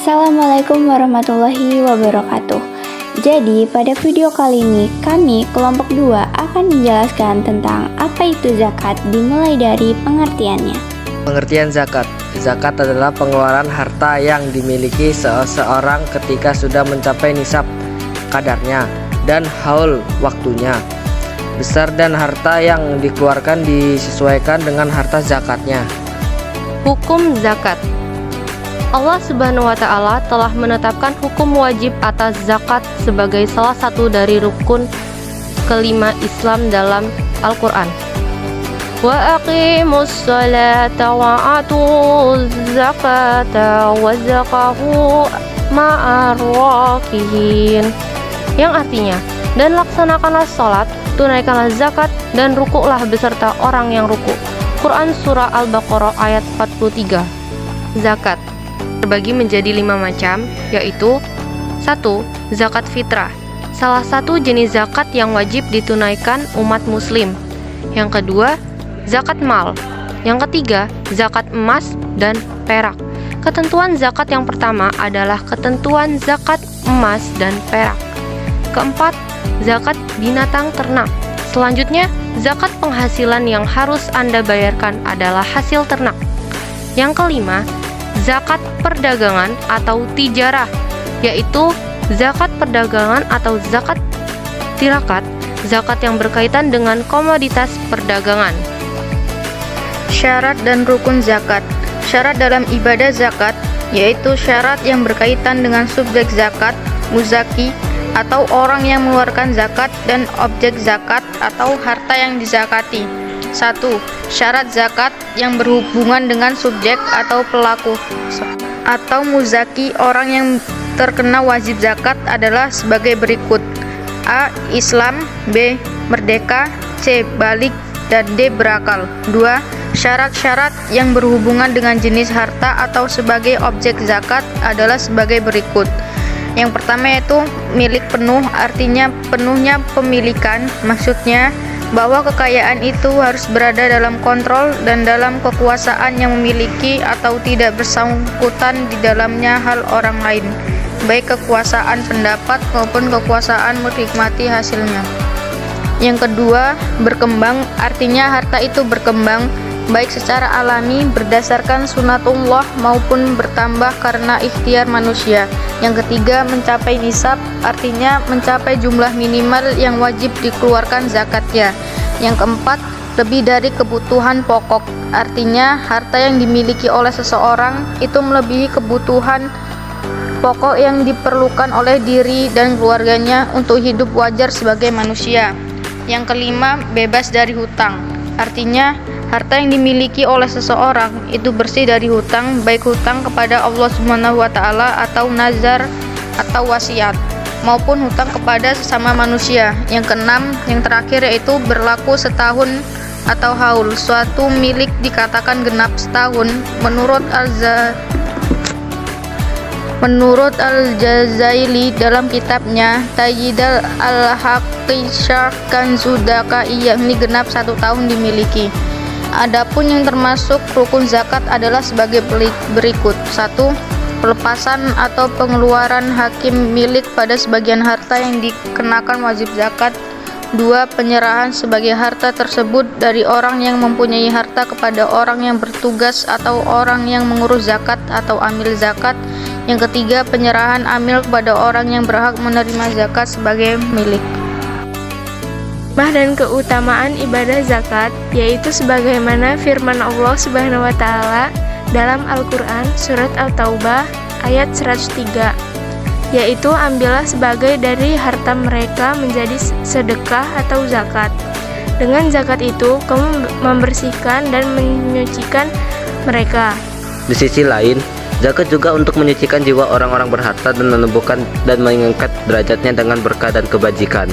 Assalamualaikum warahmatullahi wabarakatuh. Jadi pada video kali ini kami kelompok 2 akan menjelaskan tentang apa itu zakat dimulai dari pengertiannya. Pengertian zakat. Zakat adalah pengeluaran harta yang dimiliki seseorang ketika sudah mencapai nisab kadarnya dan haul waktunya. Besar dan harta yang dikeluarkan disesuaikan dengan harta zakatnya. Hukum zakat. Allah Subhanahu wa Ta'ala telah menetapkan hukum wajib atas zakat sebagai salah satu dari rukun kelima Islam dalam Al-Quran. Wa aqimus salata wa atuz zakata wa zakahu ma'ar rakihin, yang artinya, dan laksanakanlah sholat, tunaikanlah zakat, dan rukuklah beserta orang yang rukuk. Quran Surah Al-Baqarah ayat 43. Zakat terbagi menjadi 5 macam, yaitu 1. Zakat fitrah, salah satu jenis zakat yang wajib ditunaikan umat muslim. Yang kedua, zakat mal. Yang ketiga, zakat emas dan perak. Ketentuan zakat yang pertama adalah ketentuan zakat emas dan perak. Keempat, zakat binatang ternak. Selanjutnya, zakat penghasilan yang harus Anda bayarkan adalah hasil ternak. Yang kelima, zakat perdagangan atau tijarah, yaitu zakat perdagangan atau zakat tirakat, zakat yang berkaitan dengan komoditas perdagangan. Syarat dan rukun zakat. Syarat dalam ibadah zakat yaitu syarat yang berkaitan dengan subjek zakat, muzaki, atau orang yang mengeluarkan zakat, dan objek zakat atau harta yang dizakati. 1. Syarat zakat yang berhubungan dengan subjek atau pelaku atau muzaki orang yang terkena wajib zakat adalah sebagai berikut: A. Islam, B. Merdeka, C. Balik, dan D. Berakal. 2. Syarat-syarat yang berhubungan dengan jenis harta atau sebagai objek zakat adalah sebagai berikut. Yang pertama yaitu milik penuh, artinya penuhnya pemilikan, maksudnya bahwa kekayaan itu harus berada dalam kontrol dan dalam kekuasaan yang memiliki atau tidak bersangkutan di dalamnya hal orang lain, baik kekuasaan pendapat maupun kekuasaan menikmati hasilnya. Yang kedua, berkembang, artinya harta itu berkembang baik secara alami berdasarkan sunatullah maupun bertambah karena ikhtiar manusia. Yang ketiga, mencapai nisab, artinya mencapai jumlah minimal yang wajib dikeluarkan zakatnya. Yang keempat, lebih dari kebutuhan pokok, artinya harta yang dimiliki oleh seseorang itu melebihi kebutuhan pokok yang diperlukan oleh diri dan keluarganya untuk hidup wajar sebagai manusia. Yang kelima, bebas dari hutang, artinya harta yang dimiliki oleh seseorang itu bersih dari hutang, baik hutang kepada Allah Subhanahu wa Ta'ala atau nazar atau wasiat, maupun hutang kepada sesama manusia. Yang keenam, yang terakhir yaitu berlaku setahun atau haul. Suatu milik dikatakan genap setahun menurut Al-Jazaili dalam kitabnya Tayyidal Al-Haqisyah Kanzudaka, yakni genap 1 tahun dimiliki. Adapun yang termasuk rukun zakat adalah sebagai berikut: 1. Pelepasan atau pengeluaran hakim milik pada sebagian harta yang dikenakan wajib zakat. 2. Penyerahan sebagai harta tersebut dari orang yang mempunyai harta kepada orang yang bertugas atau orang yang mengurus zakat atau amil zakat. Yang ketiga, penyerahan amil kepada orang yang berhak menerima zakat sebagai milik. Hikmah dan keutamaan ibadah zakat, yaitu sebagaimana firman Allah Subhanahu wa Ta'ala dalam Al-Quran Surat At-Taubah ayat 103, yaitu ambillah sebagai dari harta mereka menjadi sedekah atau zakat. Dengan zakat itu kamu membersihkan dan menyucikan mereka. Di sisi lain, zakat juga untuk menyucikan jiwa orang-orang berharta dan menumbuhkan dan mengangkat derajatnya dengan berkah dan kebajikan.